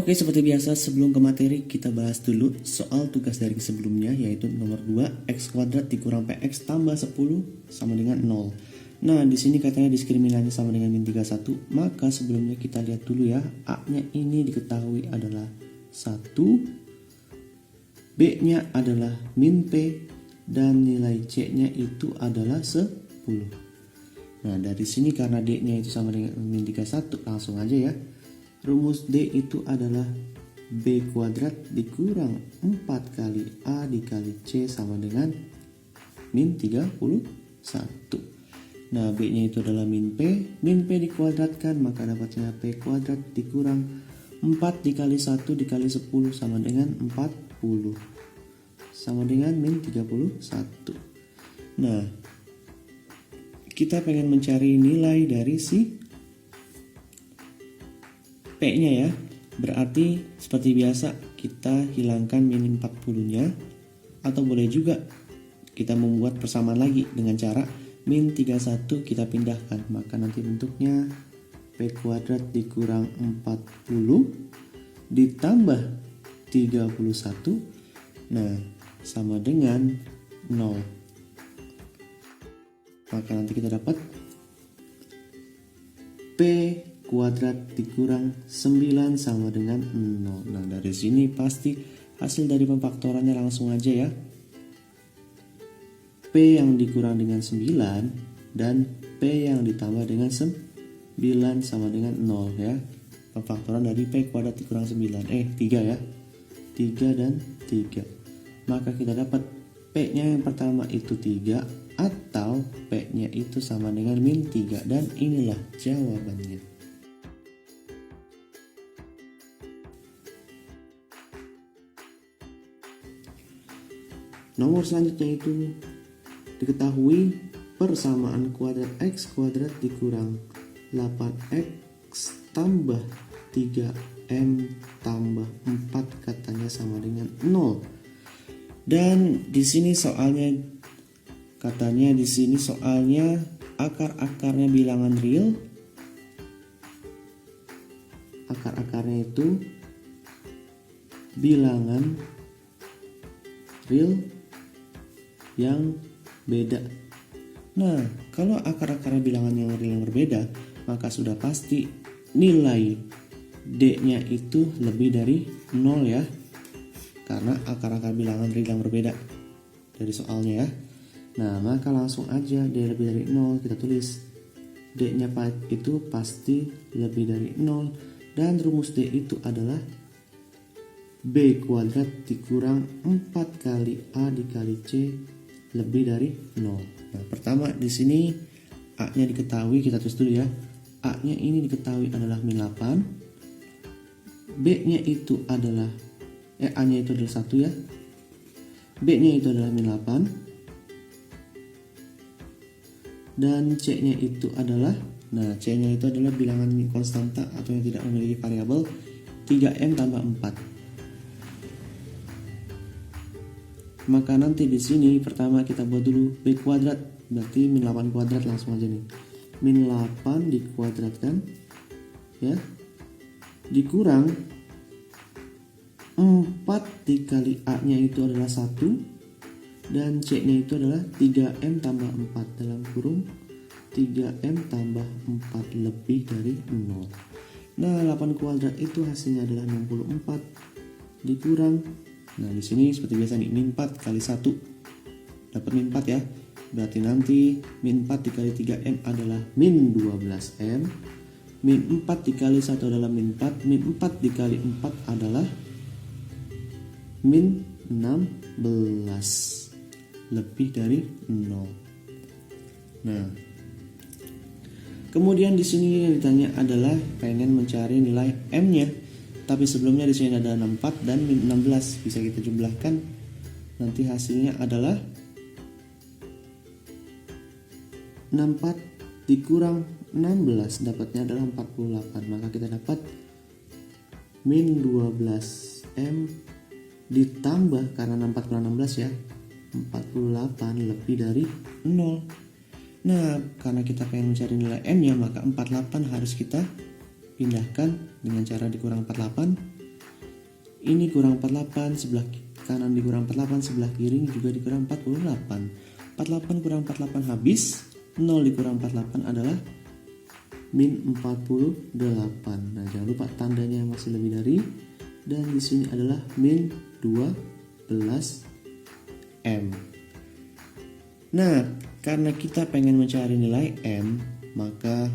Oke, seperti biasa sebelum ke materi kita bahas dulu soal tugas daring sebelumnya, yaitu nomor 2 x kuadrat dikurang px tambah 10 sama dengan 0. Nah, di sini katanya diskriminannya sama dengan min 31, maka sebelumnya kita lihat dulu ya. A-nya ini diketahui adalah 1, B-nya adalah min P, dan nilai C-nya itu adalah 10. Nah, dari sini karena D-nya itu sama dengan min 31, langsung aja ya. Rumus D itu adalah B kuadrat dikurang 4 kali A dikali C sama dengan min 31. Nah, B-nya itu adalah min P dikuadratkan, maka dapatnya P kuadrat dikurang 4 dikali 1 dikali 10 sama dengan 40. Sama dengan min 31. Nah, kita pengen mencari nilai dari si P-nya ya. Berarti seperti biasa kita hilangkan min 40-nya, atau boleh juga kita membuat persamaan lagi dengan cara min 31 kita pindahkan, maka nanti bentuknya P kuadrat dikurang 40 ditambah 31, nah sama dengan 0. Maka nanti kita dapat P kuadrat dikurang 9 sama dengan 0. Nah, dari sini pasti hasil dari pemfaktorannya langsung aja ya. P yang dikurang dengan 9 dan P yang ditambah dengan 9 sama dengan 0 ya. Pemfaktoran dari P kuadrat dikurang 3 ya. 3 dan 3. Maka kita dapat P-nya yang pertama itu 3 atau P-nya itu sama dengan min 3, dan inilah jawabannya. Nomor selanjutnya itu diketahui persamaan kuadrat x kuadrat dikurang 8x tambah 3m tambah 4 katanya sama dengan 0. Dan di sini soalnya katanya akar-akarnya bilangan real. Akar-akarnya itu bilangan real yang beda. Nah, kalau akar-akarnya bilangan yang real yang berbeda, maka sudah pasti nilai D-nya itu lebih dari 0 ya. Karena akar-akar bilangan real yang berbeda dari soalnya ya. Nah, maka langsung aja D lebih dari 0 kita tulis. D-nya itu pasti lebih dari 0, dan rumus D itu adalah B kuadrat dikurang 4 kali A dikali C lebih dari 0. Nah, pertama di sini A-nya diketahui, kita tulis dulu ya. A-nya ini diketahui adalah min 8. B-nya itu adalah A-nya itu adalah 1 ya. B-nya itu adalah min 8. Dan C-nya itu adalah, nah C-nya itu adalah bilangan konstanta atau yang tidak memiliki variabel, 3m tambah 4. Maka nanti di sini pertama kita buat dulu B kuadrat, berarti min 8 kuadrat, langsung aja nih. Min 8 dikuadratkan ya, dikurang 4 dikali A-nya itu adalah 1, dan C-nya itu adalah 3m tambah 4 dalam kurung 3m tambah 4 lebih dari 0. Nah, 8 kuadrat itu hasilnya adalah 64 dikurang, nah di sini seperti biasa nih, min 4 kali 1 dapat min 4 ya. Berarti nanti min 4 dikali 3m adalah min 12m. Min 4 dikali 1 adalah min 4. Min 4 dikali 4 adalah min 16 lebih dari 0. Nah, kemudian di sini yang ditanya adalah pengen mencari nilai m-nya. Tapi sebelumnya di sini ada 64 dan min 16, bisa kita jumlahkan. Nanti hasilnya adalah 64 dikurang 16, dapatnya adalah 48. Maka kita dapat min 12m ditambah, karena 64 kurang 16 ya, 48 lebih dari 0. Nah, karena kita pengen mencari nilai m-nya, maka 48 harus kita pindahkan dengan cara dikurang 48. Ini kurang 48, sebelah kanan dikurang 48, sebelah kiri juga dikurang 48. 48 kurang 48 habis, 0 dikurang 48 adalah min 48. Nah, jangan lupa tandanya masih lebih dari, dan di sini adalah min 12M. Nah, karena kita pengen mencari nilai M, maka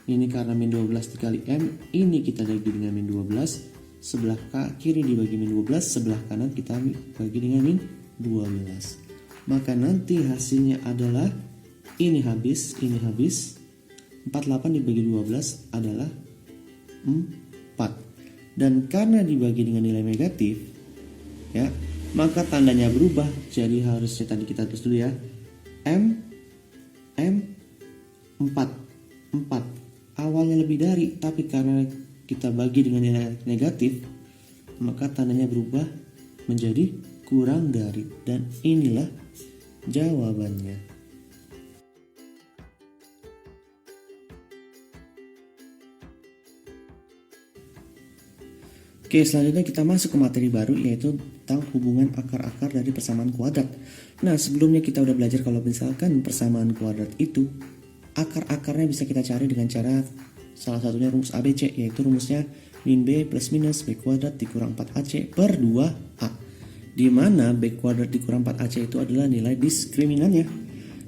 ini karena min 12 dikali M, ini kita bagi dengan min 12. Sebelah kiri dibagi min 12, sebelah kanan kita bagi dengan min 12. Maka nanti hasilnya adalah ini habis, 48 dibagi 12 adalah 4. Dan karena dibagi dengan nilai negatif, ya, maka tandanya berubah. Jadi harusnya tadi kita tulis dulu ya. M 4. Awalnya lebih dari, tapi karena kita bagi dengan nilai negatif, maka tandanya berubah menjadi kurang dari, dan inilah jawabannya. Oke, selanjutnya kita masuk ke materi baru, yaitu tentang hubungan akar-akar dari persamaan kuadrat. Nah, sebelumnya kita udah belajar kalau misalkan persamaan kuadrat itu akar-akarnya bisa kita cari dengan cara salah satunya rumus ABC, yaitu rumusnya min B plus minus B kuadrat dikurang 4AC per 2A, di mana B kuadrat dikurang 4AC itu adalah nilai diskriminannya.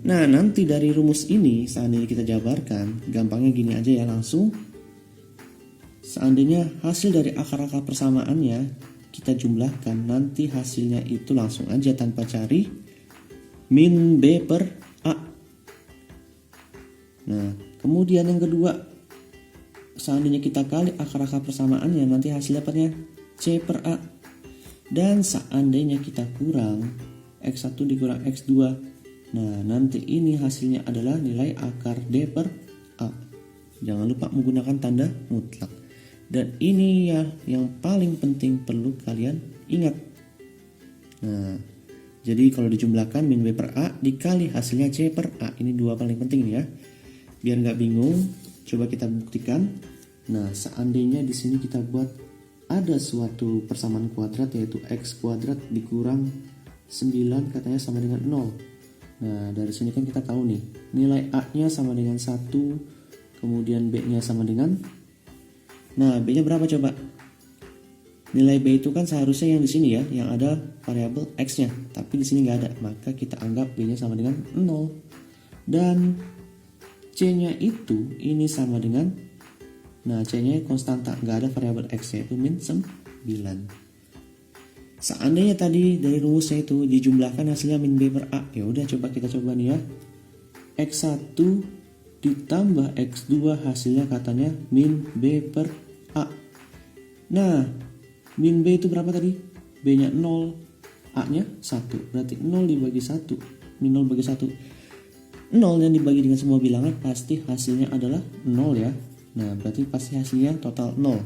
Nah, nanti dari rumus ini seandainya kita jabarkan, gampangnya gini aja ya, langsung seandainya hasil dari akar-akar persamaannya kita jumlahkan, nanti hasilnya itu langsung aja tanpa cari min B per A. Nah, kemudian yang kedua, seandainya kita kali akar-akar persamaannya, nanti hasil dapatnya C per A. Dan seandainya kita kurang X1 dikurang X2, nah nanti ini hasilnya adalah nilai akar D per A. Jangan lupa menggunakan tanda mutlak. Dan ini ya yang paling penting perlu kalian ingat. Nah, jadi kalau dijumlahkan min B per A dikali hasilnya C per A. Ini dua paling penting ya. Biar nggak bingung, coba kita buktikan. Nah, seandainya di sini kita buat ada suatu persamaan kuadrat, yaitu X kuadrat dikurang 9 katanya sama dengan 0. Nah, dari sini kan kita tahu nih, nilai A-nya sama dengan 1, kemudian B-nya sama dengan, nah, B-nya berapa coba? Nilai B itu kan seharusnya yang di sini ya, yang ada variabel X-nya, tapi di sini nggak ada, maka kita anggap B-nya sama dengan 0. Dan C-nya itu ini sama dengan, nah, C-nya konstanta, nggak ada variabel X-nya, itu min 9. Seandainya tadi dari rumusnya itu dijumlahkan hasilnya min B per A, ya udah coba kita coba nih ya. X1 ditambah X2 hasilnya katanya min B per A. Nah, min B itu berapa tadi? B-nya 0, A-nya 1, berarti 0 dibagi 1, min 0 bagi 1. 0 yang dibagi dengan semua bilangan pasti hasilnya adalah 0 ya. Nah, berarti pasti hasilnya total 0.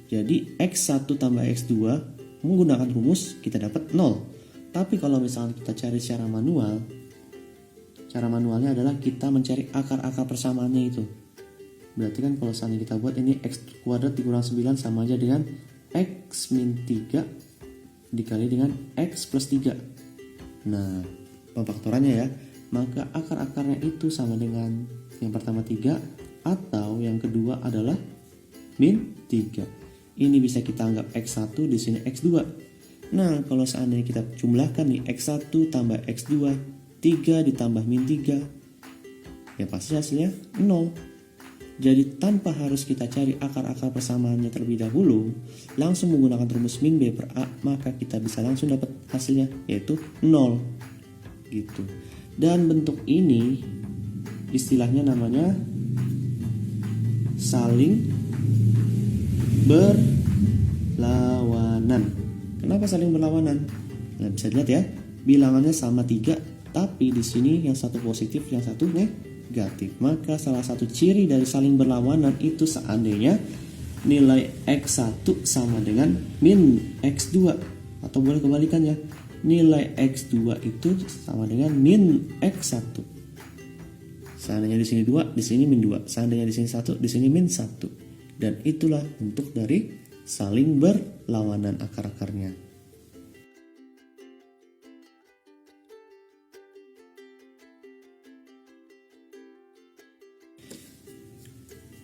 Jadi X1 tambah X2 menggunakan rumus kita dapat 0. Tapi kalau misalnya kita cari secara manual, cara manualnya adalah kita mencari akar-akar persamaannya itu. Berarti kan kalau seandainya kita buat ini X kuadrat dikurang 9 sama aja dengan X min 3 dikali dengan X plus 3. Nah, pemfaktorannya ya, maka akar-akarnya itu sama dengan yang pertama 3 atau yang kedua adalah min 3. Ini bisa kita anggap X1, di sini X2. Nah, kalau seandainya kita jumlahkan nih X1 tambah X2, 3 ditambah min 3, ya pasti hasilnya 0. Jadi tanpa harus kita cari akar-akar persamaannya terlebih dahulu, langsung menggunakan rumus min B per A, maka kita bisa langsung dapat hasilnya, yaitu 0 gitu. Dan bentuk ini istilahnya namanya saling berlawanan. Kenapa saling berlawanan? Nah, bisa dilihat ya, bilangannya sama 3, tapi di sini yang satu positif, yang satu negatif. Maka salah satu ciri dari saling berlawanan itu seandainya nilai X1 sama dengan min X2, atau boleh kebalikannya, nilai X2 itu sama dengan min X1. Seandainya di sini 2, di sini min 2. Seandainya di sini 1, di sini min 1. Dan itulah bentuk dari saling berlawanan akar-akarnya.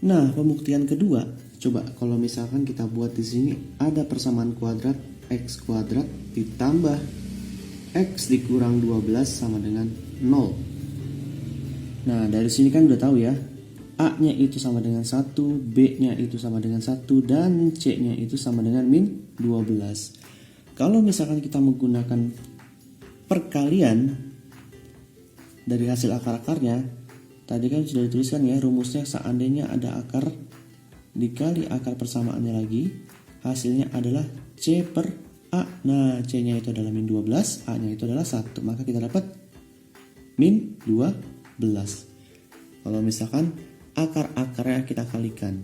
Nah, pembuktian kedua, coba kalau misalkan kita buat di sini ada persamaan kuadrat x kuadrat ditambah x dikurang 12 sama dengan 0. Nah, dari sini kan udah tahu ya, A-nya itu sama dengan 1, B-nya itu sama dengan 1, dan C-nya itu sama dengan min 12. Kalau misalkan kita menggunakan perkalian dari hasil akar-akarnya, tadi kan sudah dituliskan ya rumusnya, seandainya ada akar dikali akar persamaannya lagi, hasilnya adalah C per A. Nah, C-nya itu adalah min 12, A-nya itu adalah 1. Maka kita dapat min 12. Kalau misalkan akar-akarnya kita kalikan,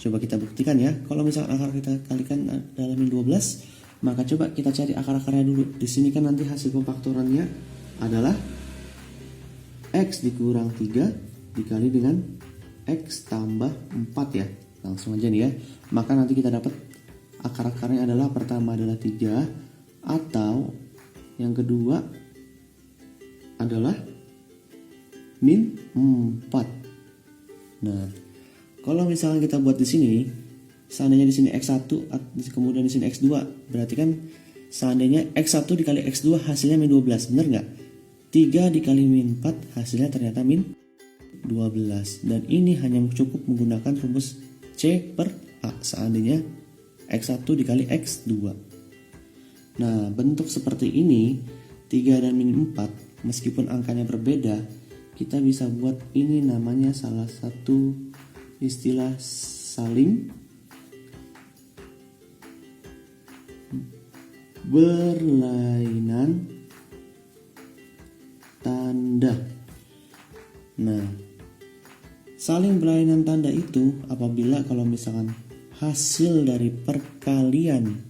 coba kita buktikan ya. Kalau misalkan akar kita kalikan adalah min 12, maka coba kita cari akar-akarnya dulu. Di sini kan nanti hasil pemfaktorannya adalah x dikurang 3 dikali dengan x tambah 4 ya. Langsung aja nih ya. Maka nanti kita dapat akar-akarnya adalah pertama adalah 3, atau yang kedua adalah min 4. Nah, kalau misalnya kita buat di sini, seandainya di sini x1 kemudian di sini x2, berarti kan seandainya x1 dikali x2 hasilnya min 12, bener nggak? 3 dikali min 4 hasilnya ternyata min 12. Dan ini hanya cukup menggunakan rumus C per A seandainya x1 dikali x2. Nah, bentuk seperti ini 3 dan min 4 meskipun angkanya berbeda, kita bisa buat ini namanya salah satu istilah saling berlainan tanda. Nah, saling berlainan tanda itu apabila kalau misalkan hasil dari perkalian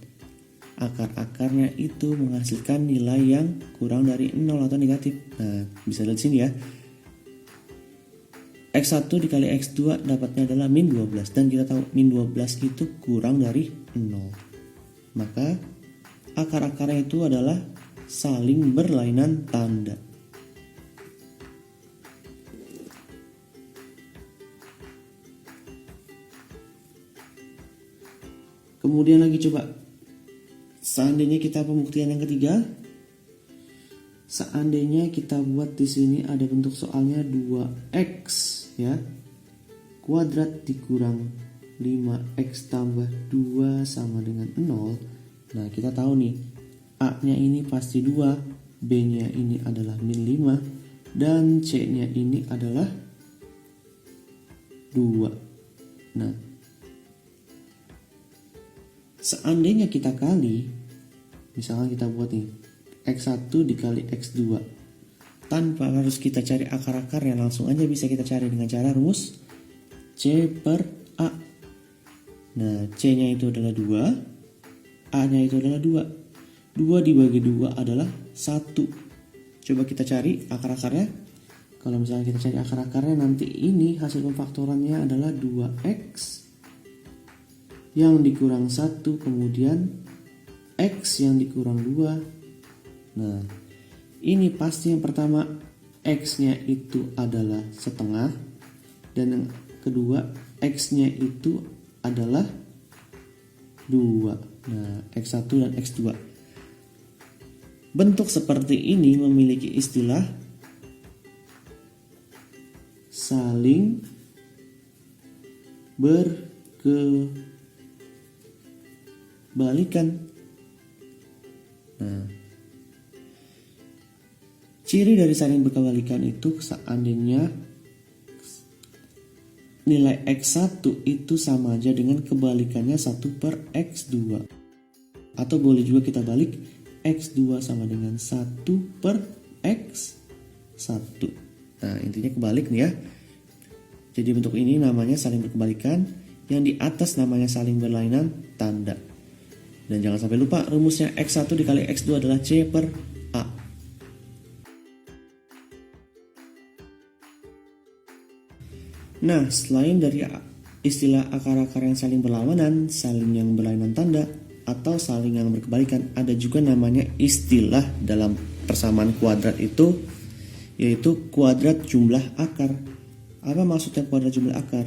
akar-akarnya itu menghasilkan nilai yang kurang dari 0 atau negatif. Nah, bisa lihat sini ya. X1 dikali X2 dapatnya adalah min 12, dan kita tahu min 12 itu kurang dari 0. Maka akar-akarnya itu adalah saling berlainan tanda. Kemudian lagi coba, seandainya kita pembuktian yang ketiga, seandainya kita buat di sini ada bentuk soalnya 2x ya kuadrat dikurang 5x tambah 2 sama dengan 0. Nah, kita tahu nih A-nya ini pasti 2, B-nya ini adalah min 5, dan C-nya ini adalah 2. Nah, seandainya kita kali, misalnya kita buat nih x1 dikali x2, tanpa harus kita cari akar-akarnya, langsung aja bisa kita cari dengan cara rumus C per A. Nah, C-nya itu adalah 2, A-nya itu adalah 2. 2 dibagi 2 adalah 1. Coba kita cari akar-akarnya. Kalau misalnya kita cari akar-akarnya, nanti ini hasil pemfaktorannya adalah 2x yang dikurang 1, kemudian x yang dikurang 2. Nah, ini pasti yang pertama x-nya itu adalah setengah, dan yang kedua x-nya itu adalah 2. Nah, x1 dan x2. Bentuk seperti ini memiliki istilah saling berkebalikan. Nah, ciri dari saling berkebalikan itu seandainya nilai x1 itu sama aja dengan kebalikannya 1 per x2. Atau boleh juga kita balik, x2 sama dengan 1 per x1. Nah, intinya kebalik nih ya. Jadi bentuk ini namanya saling berkebalikan, yang di atas namanya saling berlainan tanda. Dan jangan sampai lupa rumusnya x1 dikali x2 adalah C per A. Nah, selain dari istilah akar-akar yang saling berlawanan, saling yang berlainan tanda, atau saling yang berkebalikan. Ada juga namanya istilah dalam persamaan kuadrat itu, yaitu kuadrat jumlah akar. Apa maksudnya kuadrat jumlah akar?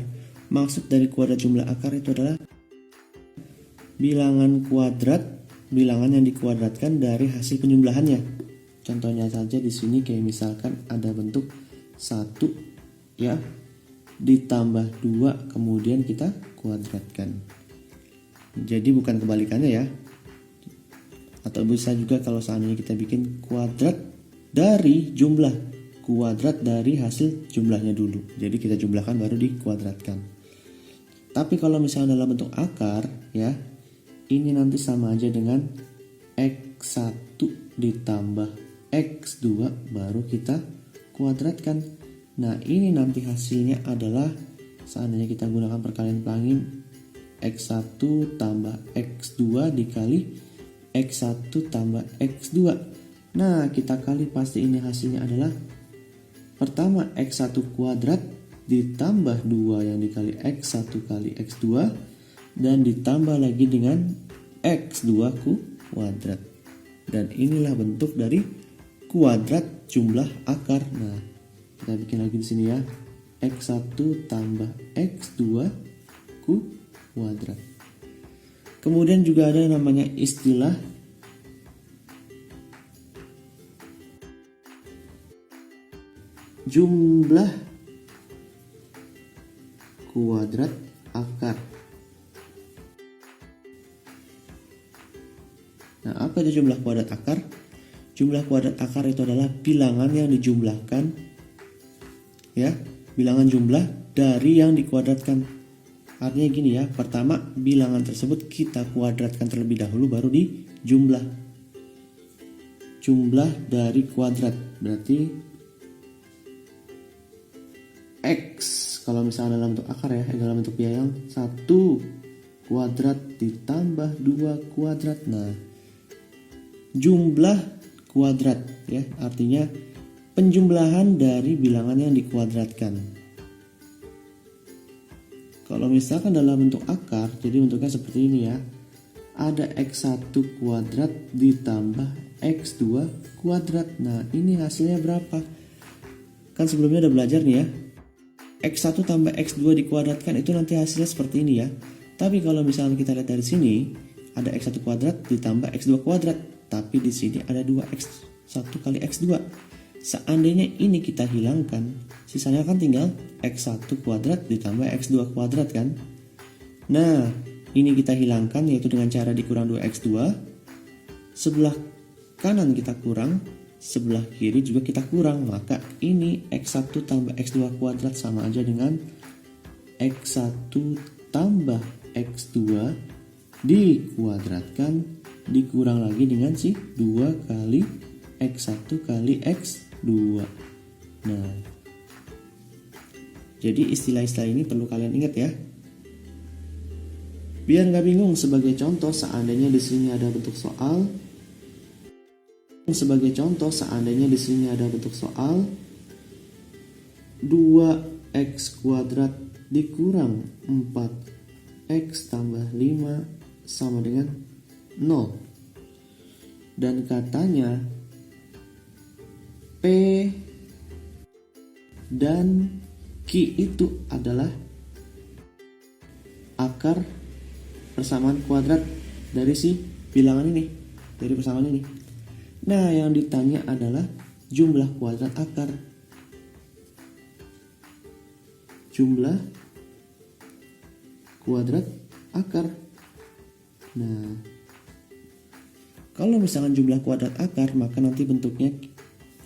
Maksud dari kuadrat jumlah akar itu adalah bilangan kuadrat, bilangan yang dikuadratkan dari hasil penjumlahannya. Contohnya saja di sini kayak misalkan ada bentuk 1 ya ditambah 2 kemudian kita kuadratkan. Jadi bukan kebalikannya ya. Atau bisa juga kalau seandainya kita bikin kuadrat dari jumlah, kuadrat dari hasil jumlahnya dulu. Jadi kita jumlahkan baru dikuadratkan. Tapi kalau misalnya dalam bentuk akar ya, ini nanti sama aja dengan X1 ditambah X2 baru kita kuadratkan. Nah ini nanti hasilnya adalah seandainya kita gunakan perkalian pelangi X1 tambah X2 dikali X1 tambah X2. Nah kita kali pasti ini hasilnya adalah pertama X1 kuadrat ditambah 2 yang dikali X1 kali X2 dan ditambah lagi dengan X2 kuadrat. Dan inilah bentuk dari kuadrat jumlah akar. Nah, kita bikin lagi di sini ya. X1 tambah X2 kuadrat. Kemudian juga ada namanya istilah jumlah kuadrat akar. Nah, apa itu jumlah kuadrat akar? Jumlah kuadrat akar itu adalah bilangan yang dijumlahkan ya, bilangan jumlah dari yang dikuadratkan. Artinya gini ya, pertama bilangan tersebut kita kuadratkan terlebih dahulu baru dijumlah. Jumlah dari kuadrat berarti X kalau misalnya dalam bentuk akar ya, dalam bentuk bilangan 1 kuadrat ditambah 2 kuadrat. Nah, jumlah kuadrat ya, artinya penjumlahan dari bilangan yang dikuadratkan. Kalau misalkan dalam bentuk akar, jadi bentuknya seperti ini ya. Ada X1 kuadrat ditambah X2 kuadrat. Nah, ini hasilnya berapa? Kan sebelumnya udah belajar nih ya. X1 tambah X2 dikuadratkan itu nanti hasilnya seperti ini ya. Tapi kalau misalnya kita lihat dari sini, ada X1 kuadrat ditambah X2 kuadrat. Tapi di sini ada 2X1 kali X2. Seandainya ini kita hilangkan, sisanya kan tinggal X1 kuadrat ditambah X2 kuadrat kan. Nah, ini kita hilangkan yaitu dengan cara dikurang 2X2. Sebelah kanan kita kurang, sebelah kiri juga kita kurang. Maka ini X1 tambah X2 kuadrat sama aja dengan X1 tambah X2 dikuadratkan dikurang lagi dengan si 2 kali X1 kali X2. Nah, jadi istilah-istilah ini perlu kalian ingat ya. Biar nggak bingung, sebagai contoh seandainya di sini ada bentuk soal. Sebagai contoh seandainya di sini ada bentuk soal 2x kuadrat dikurang 4x tambah 5 sama dengan 0. Dan katanya P dan Q itu adalah akar persamaan kuadrat dari si bilangan ini, dari persamaan ini. Nah, yang ditanya adalah jumlah kuadrat akar. Jumlah kuadrat akar. Nah, kalau misalkan jumlah kuadrat akar, maka nanti bentuknya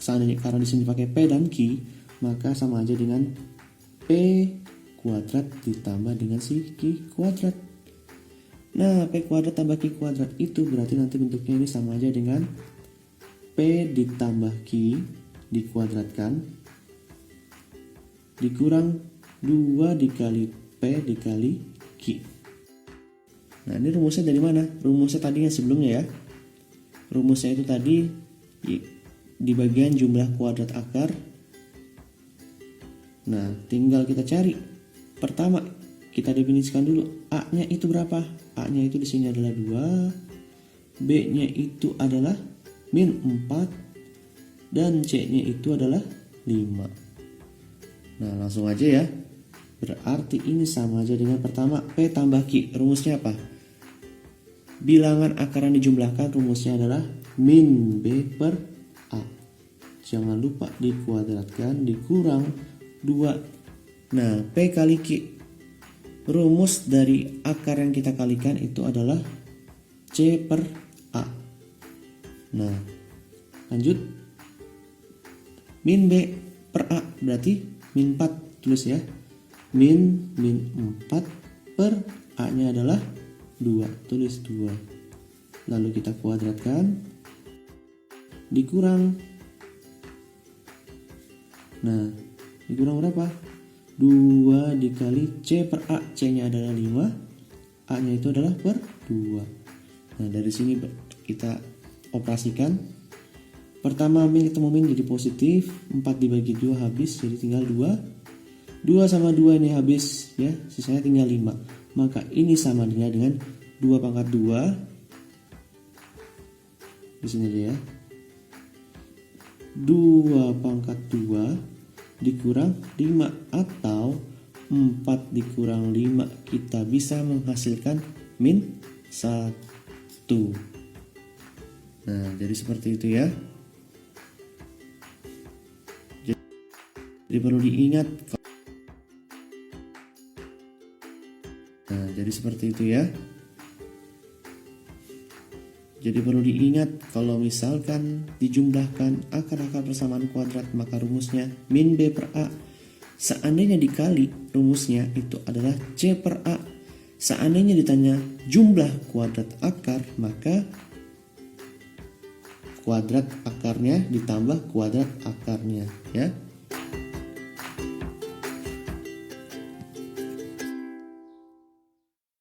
seandainya karena di sini pakai P dan Q, maka sama aja dengan P kuadrat ditambah dengan si Q kuadrat. Nah, P kuadrat tambah Q kuadrat itu berarti nanti bentuknya ini sama aja dengan P ditambah Q dikuadratkan dikurang 2 dikali P dikali Q. Nah, ini rumusnya dari mana? Rumusnya tadi yang sebelumnya ya. Rumusnya itu tadi di bagian jumlah kuadrat akar. Nah, tinggal kita cari. Pertama, Kita definisikan dulu. A-nya itu berapa? A-nya itu di sini adalah 2. B-nya itu adalah min 4. Dan C-nya itu adalah 5. Nah, langsung aja ya. Berarti ini sama aja dengan pertama, P tambah Q. Rumusnya apa? Bilangan akar yang dijumlahkan rumusnya adalah min B per A. Jangan lupa dikuadratkan dikurang 2. Nah, P kali Q. Rumus dari akar yang kita kalikan itu adalah C per A. Nah, lanjut. Min B per A berarti min 4. Tulis ya. Min 4 per A-nya adalah 2. Tulis 2. Lalu kita kuadratkan. Dikurang. Nah, dikurang berapa? 2 dikali C per A. C-nya adalah 5. A-nya itu adalah per 2. Nah, dari sini kita operasikan. Pertama min ketemu min jadi positif. 4 dibagi 2 habis. Jadi tinggal 2. 2 sama 2 ini habis ya. Sisanya tinggal 5. Maka ini sama dengan 2 pangkat 2. Di sini aja ya. 2 pangkat 2 dikurang 5 atau 4 dikurang 5, kita bisa menghasilkan min 1. Nah, jadi seperti itu ya. Jadi perlu diingat. Nah, jadi seperti itu ya. Jadi perlu diingat kalau misalkan dijumlahkan akar-akar persamaan kuadrat maka rumusnya min B per A. Seandainya dikali rumusnya itu adalah C per A. Seandainya ditanya jumlah kuadrat akar maka kuadrat akarnya ditambah kuadrat akarnya ya.